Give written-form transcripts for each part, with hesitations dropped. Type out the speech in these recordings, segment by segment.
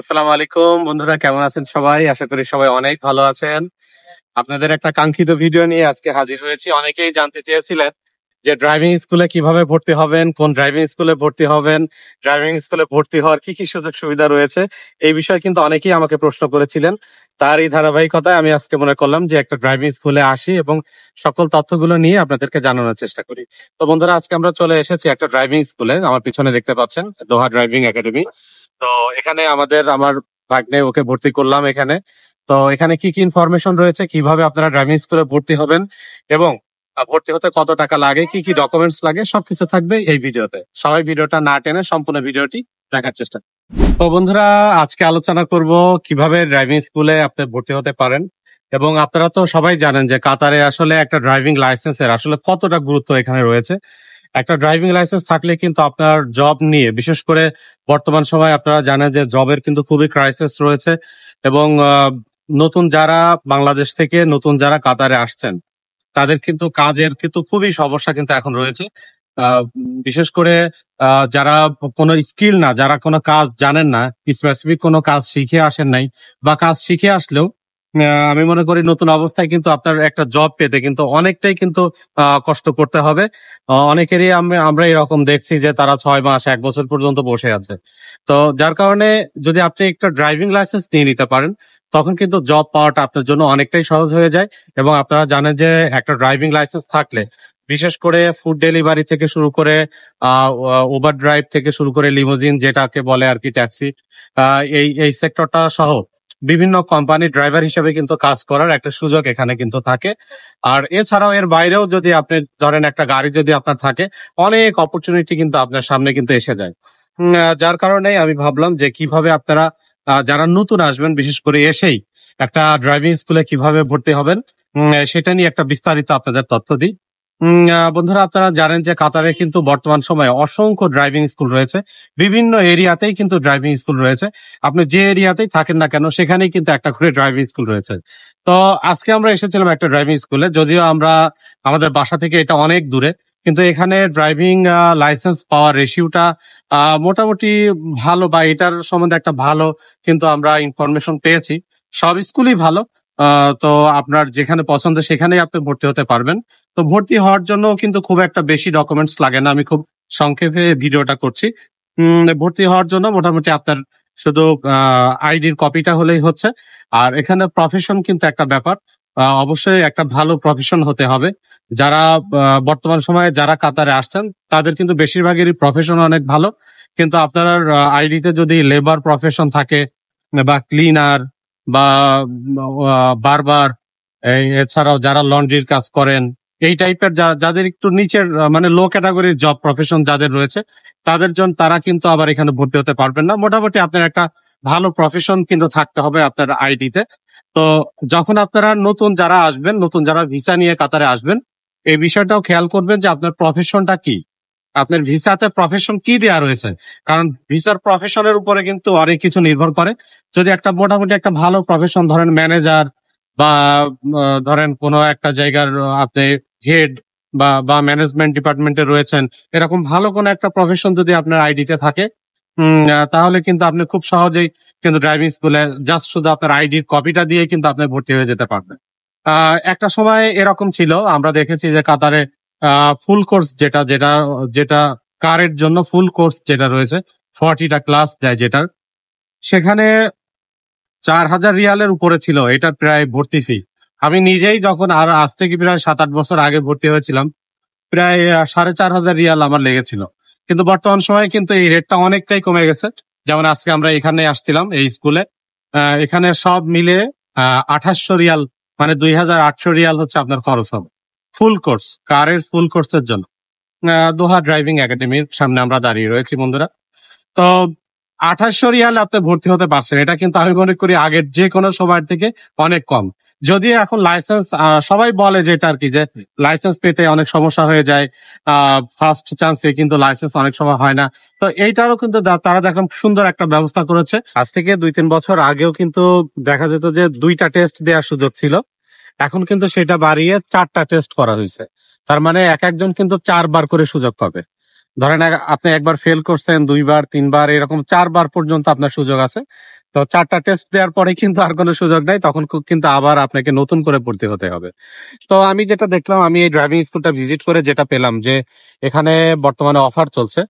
আসসালামু আলাইকুম বন্ধুরা, কেমন আছেন সবাই? আশা করি সবাই অনেক ভালো আছেন। আপনাদের একটা কাঙ্ক্ষিত ভিডিও নিয়ে আজকে হাজির হয়েছি। অনেকেই জানতে চেয়েছিলেন যে ড্রাইভিং স্কুলে কিভাবে ভর্তি হবেন, কোন ড্রাইভিং স্কুলে ভর্তি হবেন, ড্রাইভিং স্কুলে ভর্তি হওয়ার কি কি সুযোগ সুবিধা রয়েছে। এই বিষয়ে কিন্তু অনেকেই আমাকে প্রশ্ন করেছিলেন। তার এই ধারাবাহিকতায় আমি আজকে মনে করলাম যে একটা ড্রাইভিং স্কুলে আসি এবং সকল তথ্যগুলো নিয়ে আপনাদেরকে জানানোর চেষ্টা করি। তো বন্ধুরা, আজকে আমরা চলে এসেছি একটা ড্রাইভিং স্কুলে। আমার পিছনে দেখতে পাচ্ছেন দোহা ড্রাইভিং একাডেমি। তো এখানে আমার ভাগ্নে ওকে ভর্তি করলাম এখানে। তো এখানে কি কি ইনফরমেশন রয়েছে, কিভাবে আপনারা ড্রাইভিং স্কুলে ভর্তি হবেন এবং ভর্তি হতে কত টাকা লাগে, কি কি ডকুমেন্টস লাগে, সবকিছু থাকবে এই ভিডিওতে। সবাই ভিডিওটা না টেনে সম্পূর্ণ ভিডিওটি দেখার চেষ্টা করুন। তো বন্ধুরা, আজকে আলোচনা করব কিভাবে ড্রাইভিং স্কুলে আপনি ভর্তি হতে পারেন। এবং আপনারা তো সবাই জানেন যে কাতারে আসলে একটা ড্রাইভিং লাইসেন্সের আসলে কতটা গুরুত্ব এখানে রয়েছে। একটা ড্রাইভিং লাইসেন্স থাকলে কিন্তু আপনার জব নিয়ে, বিশেষ করে বর্তমান সময়ে আপনারা জানেন যে জবের কিন্তু খুবই ক্রাইসিস রয়েছে। এবং নতুন যারা বাংলাদেশ থেকে নতুন যারা কাতারে আসছেন, তাদের কিন্তু কাজের কিন্তু খুবই সমস্যা কিন্তু এখন রয়েছে। বিশেষ করে যারা কোনো স্কিল না, যারা কোনো কাজ জানেন না, স্পেসিফিক কোনো কাজ শিখে আসেন নাই, বা কাজ শিখে আসলেও আমি মনে করি নতুন অবস্থায় কিন্তু আপনার একটা জব পেতে কিন্তু অনেকটাই কিন্তু কষ্ট করতে হবে। অনেকেরই আমরা এরকম দেখছি যে তারা 6 মাস 1 বছর পর্যন্ত বসে আছে। তো যার কারণে যদি আপনি একটা ড্রাইভিং লাইসেন্স নিয়ে নিতে পারেন, তখন কিন্তু জব পাওয়াটা আপনার জন্য অনেকটাই সহজ হয়ে যায়। এবং আপনারা জানেন যে একটা ড্রাইভিং লাইসেন্স থাকলে বিশেষ করে ফুড ডেলিভারি থেকে শুরু করে উবার ড্রাইভ থেকে শুরু করে লিমোজিন, যেটাকে বলে আর কি ট্যাক্সি, এই এই সেক্টরটা সহ বিভিন্ন কোম্পানির ড্রাইভার হিসেবে কিন্তু কাজ করার একটা সুযোগ এখানে কিন্তু থাকে। আর এছাড়াও এর বাইরেও যদি আপনি ধরেন একটা গাড়ি যদি আপনার থাকে, অনেক অপরচুনিটি কিন্তু আপনার সামনে কিন্তু এসে যায়। যার কারণে আমি ভাবলাম যে কিভাবে আপনারা যারা নতুন আসবেন, বিশেষ করে এসেই একটা ড্রাইভিং স্কুলে কিভাবে ভর্তি হবেন, সেটা নিয়ে একটা বিস্তারিত আপনাদের তথ্য দিই। বন্ধুরা, আপনারা জানেন যে কাতারে কিন্তু বর্তমান সময়ে অসংখ্য ড্রাইভিং স্কুল রয়েছে। বিভিন্ন এরিয়াতেই কিন্তু ড্রাইভিং স্কুল রয়েছে। আপনি যে এরিয়াতেই থাকেন না কেন, সেখানেই কিন্তু একটা করে ড্রাইভিং স্কুল রয়েছে। তো আজকে আমরা এসেছিলাম একটা ড্রাইভিং স্কুলে, যদিও আমাদের বাসা থেকে এটা অনেক দূরে, কিন্তু এখানে ড্রাইভিং লাইসেন্স পাওয়ার রেশিওটা মোটামুটি ভালো, বা এটার সম্বন্ধে একটা ভালো কিন্তু আমরা ইনফরমেশন পেয়েছি। সব স্কুলই ভালো। তো আপনার যেখানে পছন্দ সেখানেই আপনি ভর্তি হতে পারবেন। তো ভর্তি হওয়ার জন্য কিন্তু খুব একটা বেশি ডকুমেন্টস লাগে না, আমি খুব সংক্ষেপে ভিডিওটা করছি। ভর্তি হওয়ার জন্য মোটামুটি আপনার শুধু আইডির কপিটা হলেই হচ্ছে। আর এখানে প্রফেশন কিন্তু একটা ব্যাপার, অবশ্যই একটা ভালো প্রফেশন হতে হবে। যারা বর্তমান সময়ে যারা কাতারে আসছেন, তাদের কিন্তু বেশিরভাগেরই প্রফেশন অনেক ভালো। কিন্তু আপনার আইডিতে যদি লেবার প্রফেশন থাকে, বা ক্লিনার, বা বারবার, এছাড়াও যারা লন্ড্রির কাজ করেন, এই টাইপের যাদের একটু নিচের মানে লো ক্যাটাগরির জব প্রফেশন যাদের রয়েছে, তারা কিন্তু আবার এখানে ভর্তি হতে পারবেন না। মোটামুটি আপনার একটা ভালো প্রফেশন কিন্তু থাকতে হবে আপনার আইডিতে। তো যখন আপনারা নতুন যারা আসবেন, নতুন যারা ভিসা নিয়ে কাতারে আসবেন, এই বিষয়টাও খেয়াল করবেন যে আপনার প্রফেশনটা কি, আপনার ভিসাতে প্রফেশন কি দেওয়া রয়েছে। কারণ ভিসার প্রফেশনের উপরে কিন্তু অনেক কিছু নির্ভর করে। যদি একটা মোটামুটি একটা ভালো প্রফেশন, ধরেন ম্যানেজার, বা ধরেন কোনো একটা জায়গার আপনি হেড, বা ম্যানেজমেন্ট ডিপার্টমেন্টে রয়েছেন, এরকম ভালো কোনো একটা প্রফেশন যদি আপনার আইডিতে থাকে, তাহলে কিন্তু আপনি খুব সহজেই কিন্তু ড্রাইভিং স্কুলে জাস্ট শুধু আপনার আইডির কপিটা দিয়ে কিন্তু আপনি ভর্তি হয়ে যেতে পারবেন। একটা সময় এরকম ছিল, আমরা দেখেছি যে কাতারে ফুল কোর্স যেটা যেটা যেটা কারের জন্য ফুল কোর্স যেটা রয়েছে, 40টা ক্লাস দেয় যেটার, সেখানে 4,000 রিয়ালের উপরে ছিল এটা প্রায় ভর্তি ফি। আমি নিজেই যখন আজ থেকে প্রায় 7-8 বছর আগে ভর্তি হয়েছিলাম, প্রায় 4,500 রিয়াল আমার লেগেছিল। কিন্তু বর্তমান সময়ে কিন্তু এই রেটটা অনেকটাই কমে গেছে। যেমন আজকে আমরা এখানে আসছিলাম এই স্কুলে, এখানে সব মিলে 2800 রিয়াল, মানে 2,800 রিয়াল হচ্ছে আপনার খরচ হবে ফুল কোর্স, কারের ফুল কোর্সের জন্য। দোহা ড্রাইভিং একাডেমির সামনে আমরা দাঁড়িয়ে রয়েছি বন্ধুরা। তো 2800 রিয়াল আপনি ভর্তি হতে পারছেন, এটা কিন্তু আমি মনে করি আগের যে কোনো সময়ের থেকে অনেক কম। যদিও এখন লাইসেন্স, সবাই বলে যে এটা আর কি, যে লাইসেন্স পেতে অনেক সমস্যা হয়ে যায়, ফার্স্ট চান্সে কিন্তু লাইসেন্স অনেক সময় হয় না। তো এইটারও কিন্তু তারা দেখলাম সুন্দর একটা ব্যবস্থা করেছে। আজ থেকে 2-3 বছর আগেও কিন্তু দেখা যেত যে 2টা টেস্ট দেওয়ার সুযোগ ছিল, এখন কিন্তু সেটা বাড়িয়ে 4টা টেস্ট করা হয়েছে। তার মানে একজন কিন্তু 4বার করে সুযোগ পাবে। ধরেন আপনি একবার ফেল করছেন, 2বার 3বার, এরকম 4বার পর্যন্ত আপনার সুযোগ আছে। তো 4টা টেস্ট দেওয়ার পরে কিন্তু আর কোনো সুযোগ নাই, তখন কিন্তু আবার আপনাকে নতুন করে ভর্তি হতে হবে। তো আমি যেটা দেখলাম, আমি এই ড্রাইভিং স্কুলটা ভিজিট করে যেটা পেলাম যে এখানে বর্তমানে অফার চলছে।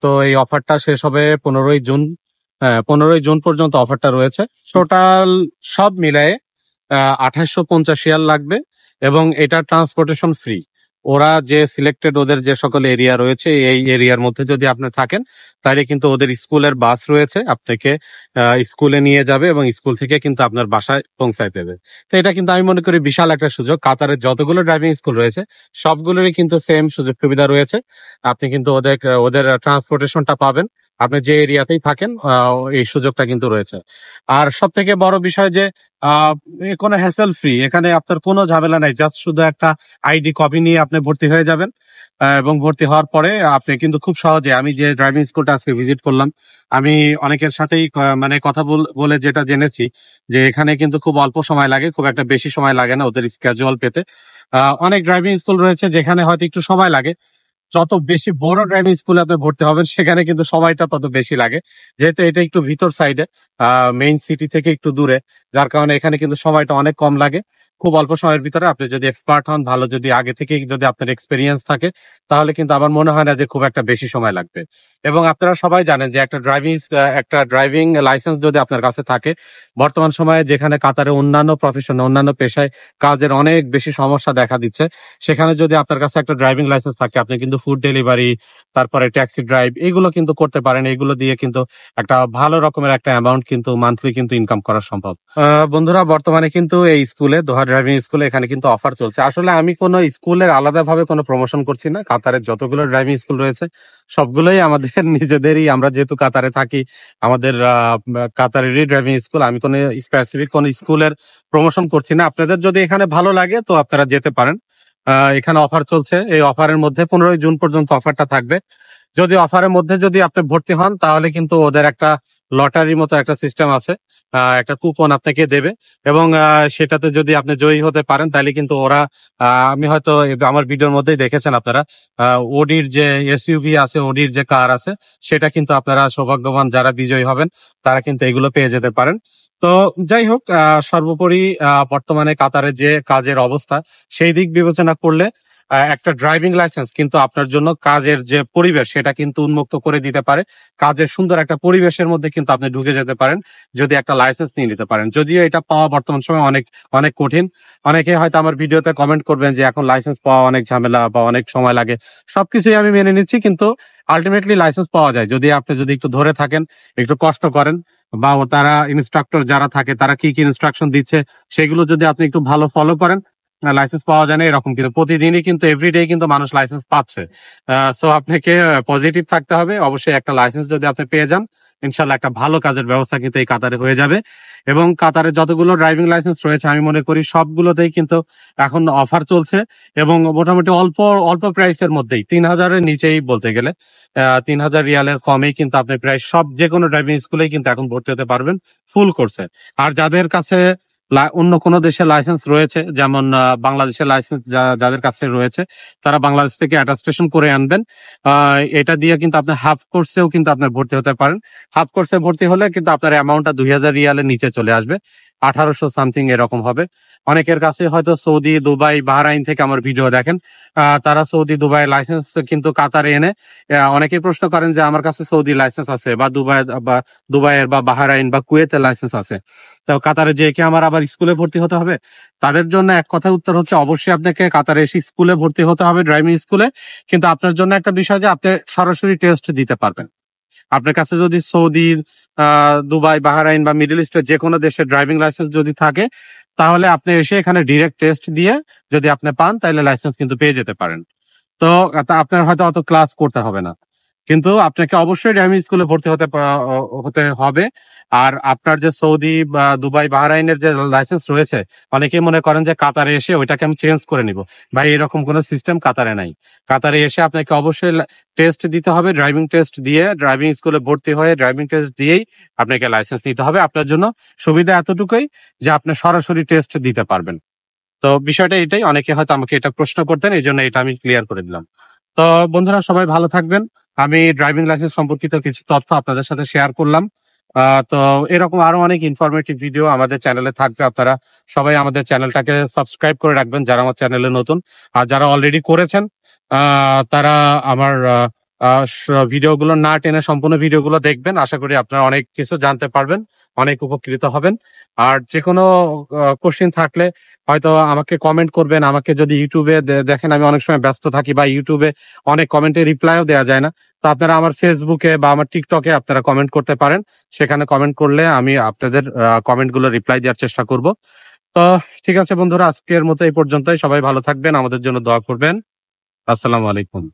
তো এই অফারটা শেষ হবে 15ই জুন। 15ই জুন পর্যন্ত অফারটা রয়েছে। টোটাল সব মিলায়ে 2850 রিয়াল লাগবে, এবং এটা ট্রান্সপোর্টেশন ফ্রি। ওরা যে সিলেক্টেড ওদের যে সকল এরিয়া রয়েছে, এই এরিয়ার মধ্যে যদি আপনি থাকেন তাহলে কিন্তু ওদের স্কুলের বাস রয়েছে, আপনাকে স্কুলে নিয়ে যাবে এবং স্কুল থেকে কিন্তু আপনার বাসায় পৌঁছায় দেবে। তো এটা কিন্তু আমি মনে করি বিশাল একটা সুযোগ। কাতারের যতগুলো ড্রাইভিং স্কুল রয়েছে সবগুলোরই কিন্তু সেম সুযোগ সুবিধা রয়েছে। আপনি কিন্তু ওদের ওদের ট্রান্সপোর্টেশনটা পাবেন, আপনি যে এরিয়াতেই থাকেন এই সুযোগটা কিন্তু রয়েছে। আর সব থেকে বড় বিষয় যে আহ কোনো হ্যাসেল ফ্রি, এখানে আপনার কোনো ঝামেলা নাই, জাস্ট শুধু একটা আইডি কপি নিয়ে আপনি ভর্তি হয়ে যাবেন। এবং ভর্তি হওয়ার পরে আপনি কিন্তু খুব সহজে, আমি যে ড্রাইভিং স্কুলটা আজকে ভিজিট করলাম, আমি অনেকের সাথেই মানে কথা বলে যেটা জেনেছি যে এখানে কিন্তু খুব অল্প সময় লাগে, খুব একটা বেশি সময় লাগে না ওদের স্ক্যাজুয়াল পেতে। অনেক ড্রাইভিং স্কুল রয়েছে যেখানে হয়তো একটু সময় লাগে। যত বেশি বড় ড্রাইভিং স্কুলে আপনি ভর্তি হবেন সেখানে কিন্তু সময়টা তত বেশি লাগে, যেহেতু এটা একটু ভিতর সাইডে, মেইন সিটি থেকে একটু দূরে, যার কারণে এখানে কিন্তু সময়টা অনেক কম লাগে। খুব অল্প সময়ের ভিতরে আপনি যদি এক্সপার্ট হন, ভালো যদি আগে থেকে যদি আপনার এক্সপিরিয়েন্স থাকে, তাহলে কিন্তু আমার মনে হয় না যে খুব একটা বেশি সময় লাগবে। এবং আপনারা সবাই জানেন যে একটা ড্রাইভিং লাইসেন্স যদি আপনার কাছে থাকে, বর্তমান সময়ে যেখানে কাতারে অন্যান্য প্রফেশন, অন্যান্য পেশায় কাজের অনেক বেশি সমস্যা দেখা দিচ্ছে, সেখানে যদি আপনার কাছে একটা ড্রাইভিং লাইসেন্স থাকে, আপনি কিন্তু ফুড ডেলিভারি, তারপরে ট্যাক্সি ড্রাইভ, এগুলো কিন্তু করতে পারেন। এগুলো দিয়ে কিন্তু একটা ভালো রকমের একটা অ্যামাউন্ট কিন্তু মান্থলি কিন্তু ইনকাম করা সম্ভব। বন্ধুরা, বর্তমানে কিন্তু এই স্কুলে, দোহা ড্রাইভিং স্কুলে এখানে কিন্তু অফার চলছে। আসলে আমি কোনো স্কুলের আলাদাভাবে কোনো প্রমোশন করছি না, কাতারের যতগুলো ড্রাইভিং স্কুল রয়েছে সবগুলোই আমাদের নিজেদেরই, আমরা যেহেতু কাতারে থাকি, আমাদের কাতারেরই ড্রাইভিং স্কুল। আমি কোনো স্পেসিফিক কোনো স্কুলের প্রমোশন করছি না। আপনাদের যদি এখানে ভালো লাগে তো আপনারা যেতে পারেন। এখানে অফার চলছে, এই অফারের মধ্যে 15ই জুন পর্যন্ত অফারটা থাকবে। যদি অফারের মধ্যে যদি আপনি ভর্তি হন তাহলে কিন্তু ওদের একটা লটারির মতো একটা সিস্টেম আছে, একটা কুপন আপনাকে দেবে, এবং সেটাতে যদি আপনি জয়ী হতে পারেন তাহলে কিন্তু ওরা, আমি হয়তো আমার ভিডিওর মধ্যেই দেখেছেন আপনারা, ওডির যে এসইউভি আছে, ওডির যে কার আছে, সেটা কিন্তু আপনারা সৌভাগ্যবান যারা বিজয়ী হবেন তারা কিন্তু এগুলো পেয়ে যেতে পারেন। তো যাই হোক, সর্বোপরি বর্তমানে কাতারের যে কাজের অবস্থা, সেই দিক বিবেচনা করলে একটা ড্রাইভিং লাইসেন্স কিন্তু আপনার জন্য কাজের যে পরিবেশ সেটা কিন্তু উন্মুক্ত করে দিতে পারে। কাজের সুন্দর একটা পরিবেশের মধ্যে কিন্তু আপনি ঢুকে যেতে পারেন যদি একটা লাইসেন্স নিয়ে নিতে পারেন। যদিও এটা পাওয়া বর্তমান সময় অনেক অনেক কঠিন। অনেকে হয়তো আমার ভিডিওতে কমেন্ট করবেন যে এখন লাইসেন্স পাওয়া অনেক ঝামেলা বা অনেক সময় লাগে। সবকিছুই আমি মেনে নিচ্ছি, কিন্তু আলটিমেটলি লাইসেন্স পাওয়া যায় যদি আপনি একটু ধরে থাকেন, একটু কষ্ট করেন, বা তারা ইনস্ট্রাক্টর যারা থাকে তারা কি কি ইনস্ট্রাকশন দিচ্ছে সেগুলো যদি আপনি একটু ভালো ফলো করেন, লাইসেন্স পাওয়া যায় না এরকম কিন্তু প্রতিদিনই কিন্তু এভরিডে কিন্তু মানুষ লাইসেন্স পাচ্ছে। সো আপনাকে পজিটিভ থাকতে হবে। অবশ্যই একটা লাইসেন্স যদি আপনি পেয়ে যান, ইনশাল্লাহ একটা ভালো কাজের ব্যবস্থা কিন্তু এই কাতারে হয়ে যাবে। এবং কাতারে যতগুলো ড্রাইভিং লাইসেন্স রয়েছে আমি মনে করি সবগুলোতেই কিন্তু এখন অফার চলছে, এবং মোটামুটি অল্প অল্প প্রাইসের মধ্যেই, 3000-এর নিচেই বলতে গেলে, 3000 রিয়ালের কমেই কিন্তু আপনি প্রায় সব যে কোনো ড্রাইভিং স্কুলেই কিন্তু এখন ভর্তি হতে পারবেন ফুল কোর্সে। আর যাদের কাছে অন্য কোনো দেশের লাইসেন্স রয়েছে, যেমন বাংলাদেশের লাইসেন্স যাদের কাছে রয়েছে, তারা বাংলাদেশ থেকে অ্যাটাস্টেশন করে আনবেন। এটা দিয়ে কিন্তু আপনি হাফ কোর্সেও কিন্তু আপনার ভর্তি হতে পারেন। হাফ কোর্সে ভর্তি হলে কিন্তু আপনার অ্যামাউন্টটা 2000 রিয়ালের নিচে চলে আসবে, 1800 সামথিং এরকম হবে। অনেকের কাছে হয়তো সৌদি, দুবাই, বাহরাইন থেকে আমার ভিডিও দেখেন, তারা সৌদি, দুবাই লাইসেন্স কিন্তু কাতারে এনে, অনেকেই প্রশ্ন করেন যে আমার কাছে সৌদি লাইসেন্স আছে, বা দুবাইয়ের বা বাহরাইন বা কুয়েতের লাইসেন্স আছে, তো কাতারে যে কি আমার আবার স্কুলে ভর্তি হতে হবে? তাদের জন্য এক কথা উত্তর হচ্ছে, অবশ্যই আপনাকে কাতারে এসে স্কুলে ভর্তি হতে হবে, ড্রাইভিং স্কুলে। কিন্তু আপনার জন্য একটা বিষয় যে আপনি সরাসরি টেস্ট দিতে পারবেন। আপনার কাছে যদি সৌদি, দুবাই, বাহরাইন বা মিডল ইস্টের যে কোনো দেশের ড্রাইভিং লাইসেন্স যদি থাকে, তাহলে আপনি এসে এখানে ডিরেক্ট টেস্ট দিয়ে যদি আপনি পান তাহলে লাইসেন্স কিন্তু পেয়ে যেতে পারেন। তো আপনার হয়তো অত ক্লাস করতে হবে না, কিন্তু আপনাকে অবশ্যই ড্রাইভিং স্কুলে ভর্তি হতে হবে। আর আপনার যে সৌদি বা দুবাই, বাহরাইনের যে লাইসেন্স রয়েছে, অনেকেই মনে করেন যে কাতারে এসে ওইটাকে আমি চেঞ্জ করে নিব। ভাই, এরকম কোনো সিস্টেম কাতারে নাই। কাতারে এসে আপনাকে অবশ্যই টেস্ট দিতে হবে, ড্রাইভিং টেস্ট দিয়ে, ড্রাইভিং স্কুলে ভর্তি হয়ে ড্রাইভিং টেস্ট দিয়েই আপনাকে লাইসেন্স নিতে হবে। আপনার জন্য সুবিধা এতটুকুই যে আপনি সরাসরি টেস্ট দিতে পারবেন। তো বিষয়টা এটাই, অনেকে হয়তো আমাকে এটা প্রশ্ন করতেন, এই জন্য এটা আমি ক্লিয়ার করে দিলাম। তো বন্ধুরা, সবাই ভালো থাকবেন। আমি ড্রাইভিং লাইসেন্স সম্পর্কিত কিছু তথ্য আপনাদের সাথে শেয়ার করলাম। তো এরকম আরো অনেক ইনফরমেটিভ ভিডিও আমাদের চ্যানেলে থাকবে। আপনারা সবাই আমাদের চ্যানেলটাকে সাবস্ক্রাইব করে রাখবেন যারা আমার চ্যানেলে নতুন। আর যারা অলরেডি করেছেন তারা আমার ভিডিওগুলো না টেনে সম্পূর্ণ ভিডিওগুলো দেখবেন। আশা করি আপনারা অনেক কিছু জানতে পারবেন, অনেক উপকৃত হবেন। আর যে কোনো কোশ্চেন থাকলে হয়তো আমাকে কমেন্ট করবেন। আমাকে যদি ইউটিউবে দেখেন আমি অনেক সময় ব্যস্ত থাকি বা ইউটিউবে অনেক কমেন্টে রিপ্লাইও দেওয়া যায় না, তো আপনারা আমার ফেসবুকে বা আমার টিকটকে আপনারা কমেন্ট করতে পারেন। সেখানে কমেন্ট করলে আমি আপনাদের কমেন্ট গুলো রিপ্লাই দেওয়ার চেষ্টা করব। তো ঠিক আছে বন্ধুরা, আজকের মতো এই পর্যন্তই। সবাই ভালো থাকবেন, আমাদের জন্য দোয়া করবেন। আসসালামু আলাইকুম।